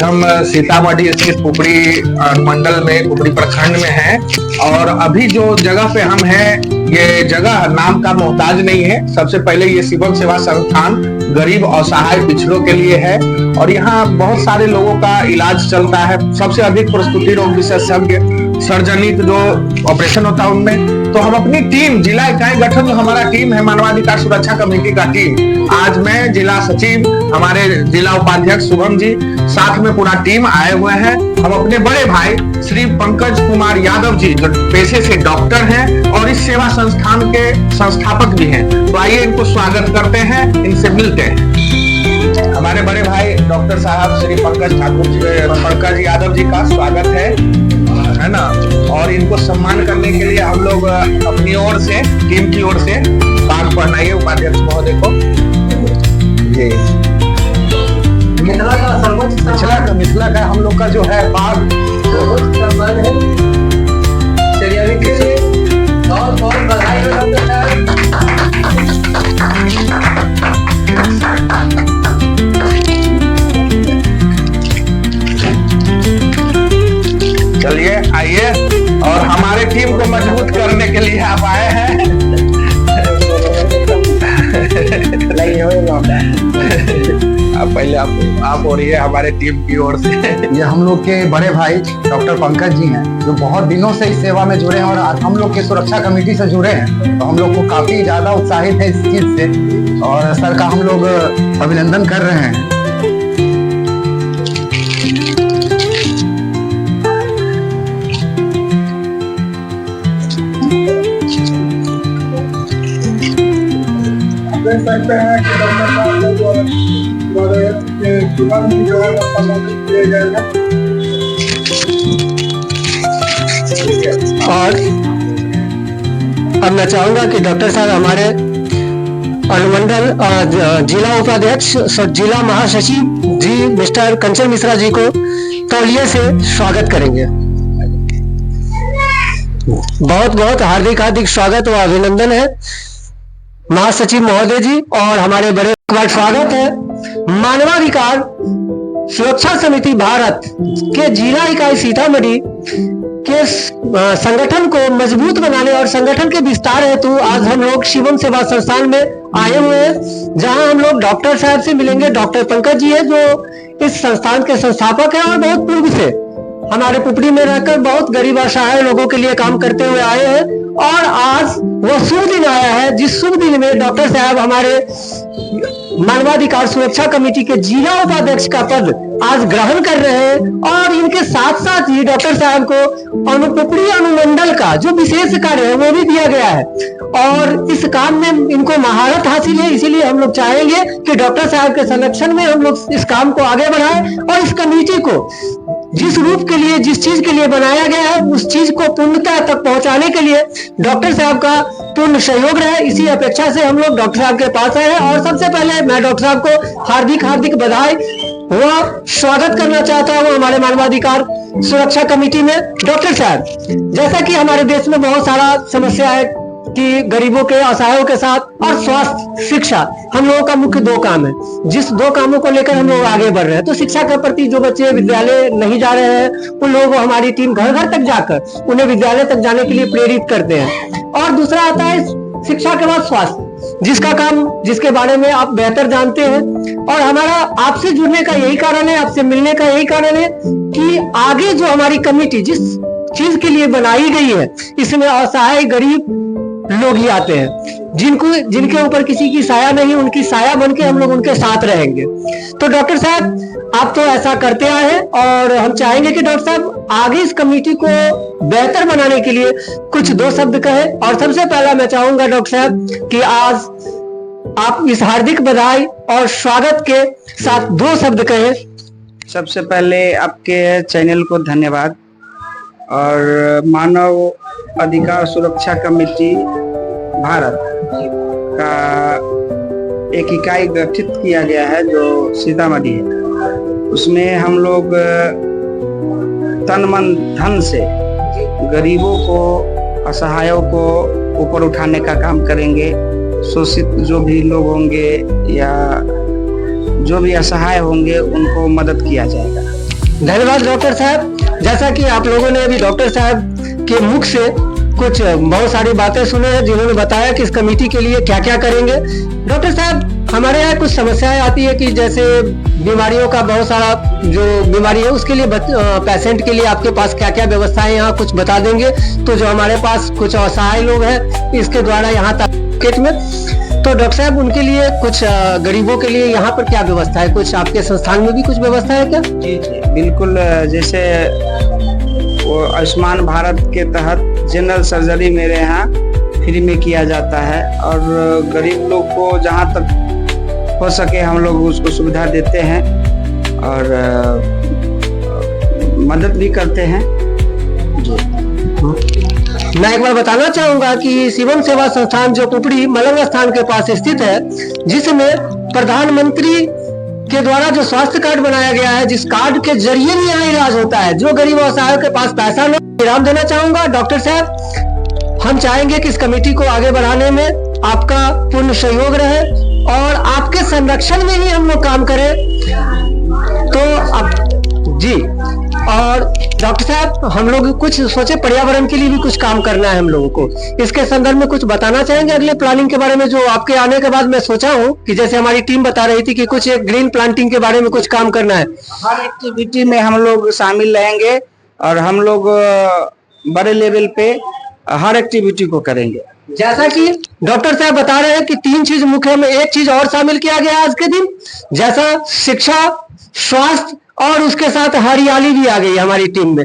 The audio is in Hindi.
हम सीतामढ़ी स्थित पुपरी मंडल में, पुपरी प्रखंड में हैं। और अभी जो जगह पे हम हैं, ये जगह नाम का मोहताज नहीं है। सबसे पहले ये शिवम सेवा संस्थान गरीब असहाय पिछड़ों के लिए है और यहाँ बहुत सारे लोगों का इलाज चलता है। सबसे अधिक प्रसूति रोग विशेषज्ञ, सर्जनिक जो ऑपरेशन होता है उनमें। तो हम अपनी टीम, जिला इकाई गठन जो हमारा टीम है, मानवाधिकार सुरक्षा कमेटी का टीम, आज मैं जिला सचिव, हमारे जिला उपाध्यक्ष शुभम जी, साथ में पूरा टीम आए हुए हैं। हम अपने बड़े भाई श्री पंकज कुमार यादव जी, जो पेशे से डॉक्टर हैं और इस सेवा संस्थान के संस्थापक भी हैं, तो आइए इनको स्वागत करते हैं, इनसे मिलते हैं। हमारे बड़े भाई डॉक्टर साहब श्री पंकज यादव जी का स्वागत है ना। और इनको सम्मान करने के लिए हम लोग अपनी ओर से, टीम की ओर से बाग पहनाइए उपाध्यक्ष महोदय को। जी, मिथिला का हम लोग का जो है बाग बहुत सम्मान है। चलिए अभी के लिए बहुत बहुत बधाई हो डॉक्टर चलिए आइए। और हमारे टीम को मजबूत करने के लिए आप आए हैं। अब पहले आप और ये हमारे टीम की ओर से, ये हम लोग के बड़े भाई डॉक्टर पंकज जी हैं, जो बहुत दिनों से इस सेवा में जुड़े हैं और हम लोग के सुरक्षा कमेटी से जुड़े हैं। तो हम लोग को काफी ज्यादा उत्साहित है इस चीज से और सर का हम लोग अभिनंदन कर रहे हैं। देख सकते हैं कि डॉक्टर साहब ने जो सम्मानित किए गए हैं। और अब मैं चाहूंगा कि डॉक्टर साहब हमारे अनुमंडल जिला उपाध्यक्ष, जिला महासचिव जी मिस्टर कंचन मिश्रा जी को तौलिए से स्वागत करेंगे। बहुत बहुत हार्दिक स्वागत व अभिनंदन है महासचिव महोदय जी। और हमारे बड़े स्वागत है मानवाधिकार सुरक्षा समिति भारत के जिला इकाई सीतामढ़ी के संगठन को मजबूत बनाने और संगठन के विस्तार हेतु आज हम लोग शिवम सेवा संस्थान में आए हुए हैं, जहां हम लोग डॉक्टर साहब से मिलेंगे। डॉक्टर पंकज जी है जो इस संस्थान के संस्थापक है और बहुत पूर्व से हमारे पुपरी में रहकर बहुत गरीब असहाय लोगों के लिए काम करते हुए आए हैं। और आज वो शुभ दिन आया है, जिस शुभ दिन में डॉक्टर साहब हमारे मानवाधिकार सुरक्षा कमेटी के जिला उपाध्यक्ष का पद आज ग्रहण कर रहे हैं। और इनके साथ साथ ही डॉक्टर साहब को पुपरी अनुमंडल का जो विशेष कार्य है वो भी दिया गया है और इस काम में इनको महारत हासिल है। इसीलिए हम लोग चाहेंगे कि डॉक्टर साहब के संरक्षण में हम लोग इस काम को आगे बढ़ाएं और इस कमेटी को जिस रूप के लिए, जिस चीज के लिए बनाया गया है, उस चीज को पूर्णता तक पहुंचाने के लिए डॉक्टर साहब का पूर्ण सहयोग रहे। इसी अपेक्षा से हम लोग डॉक्टर साहब के पास आए हैं। और सबसे पहले मैं डॉक्टर साहब को हार्दिक बधाई व स्वागत करना चाहता हूँ हमारे मानवाधिकार सुरक्षा कमेटी में। डॉक्टर साहब, जैसा कि हमारे देश में बहुत सारा समस्या है कि गरीबों के, असहायों के साथ, और स्वास्थ्य, शिक्षा हम लोगों का मुख्य दो काम है। जिस दो कामों को लेकर हम लोग आगे बढ़ रहे हैं, तो शिक्षा के प्रति जो बच्चे विद्यालय नहीं जा रहे हैं उन लोगों को हमारी टीम घर घर तक जाकर उन्हें विद्यालय तक जाने के लिए प्रेरित करते हैं। और दूसरा आता है शिक्षा के बाद स्वास्थ्य, जिसका काम, जिसके बारे में आप बेहतर जानते हैं। और हमारा आपसे जुड़ने का यही कारण है, आपसे मिलने का यही कारण है कि आगे जो हमारी कमेटी जिस चीज के लिए बनाई गई है, इसमें असहाय गरीब लोग ही आते हैं, जिनके ऊपर किसी की साया नहीं, उनकी साया बनके हम लोग उनके साथ रहेंगे। तो डॉक्टर साहब, आप तो ऐसा करते आए हैं और हम चाहेंगे कि डॉक्टर साहब आगे इस कमेटी को बेहतर बनाने के लिए कुछ दो शब्द कहें। और सबसे पहला मैं चाहूंगा डॉक्टर साहब कि आज आप इस हार्दिक बधाई और स्वागत के साथ दो शब्द कहें। सबसे पहले आपके चैनल को धन्यवाद। और मानव अधिकार सुरक्षा कमेटी भारत का एक इकाई गठित किया गया है जो सीतामढ़ी है। उसमें हम लोग तन मन धन से गरीबों को, असहायों को ऊपर उठाने का काम करेंगे। शोषित जो भी लोग होंगे या जो भी असहाय होंगे उनको मदद किया जाएगा। धन्यवाद डॉक्टर साहब। जैसा कि आप लोगों ने अभी डॉक्टर साहब के मुख से कुछ बहुत सारी बातें सुने हैं, जिन्होंने बताया कि इस कमेटी के लिए क्या क्या करेंगे। डॉक्टर साहब, हमारे यहाँ कुछ समस्याएं आती है कि जैसे बीमारियों का बहुत सारा जो बीमारी है उसके लिए पेशेंट के लिए आपके पास क्या क्या व्यवस्थाएं यहाँ कुछ बता देंगे, तो जो हमारे पास कुछ असहाय लोग हैं इसके द्वारा यहाँ तक में, तो डॉक्टर साहब उनके लिए कुछ गरीबों के लिए यहाँ पर क्या व्यवस्था है, कुछ आपके संस्थान में भी कुछ व्यवस्था है क्या? जी जी बिल्कुल। जैसे वो आयुष्मान भारत के तहत जनरल सर्जरी मेरे यहाँ फ्री में किया जाता है, और गरीब लोग को जहाँ तक हो सके हम लोग उसको सुविधा देते हैं और मदद भी करते हैं। मैं एक बार बताना चाहूंगा कि शिवम सेवा संस्थान जो कुपड़ी मलंग स्थान के पास स्थित है, जिसमें प्रधानमंत्री के द्वारा जो स्वास्थ्य कार्ड बनाया गया है, जिस कार्ड के जरिए भी यहाँ इलाज होता है, जो गरीब असहाय के पास पैसा नहीं। विराम देना चाहूंगा डॉक्टर साहब, हम चाहेंगे कि इस कमेटी को आगे बढ़ाने में आपका पूर्ण सहयोग रहे और आपके संरक्षण में ही हम लोग काम करें। तो अब जी, और डॉक्टर साहब हम लोग कुछ सोचे पर्यावरण के लिए भी कुछ काम करना है हम लोगों को, इसके संदर्भ में कुछ बताना चाहेंगे अगले प्लानिंग के बारे में? जो आपके आने के बाद मैं सोचा हूँ कि जैसे हमारी टीम बता रही थी कि कुछ एक ग्रीन प्लांटिंग के बारे में कुछ काम करना है। हर एक्टिविटी में हम लोग शामिल रहेंगे और हम लोग बड़े लेवल पे हर एक्टिविटी को करेंगे। जैसा कि डॉक्टर साहब बता रहे हैं कि 3 चीज मुख्य में, एक चीज और शामिल किया गया आज के दिन, जैसा शिक्षा, स्वास्थ्य और उसके साथ हरियाली भी आ गई हमारी टीम में।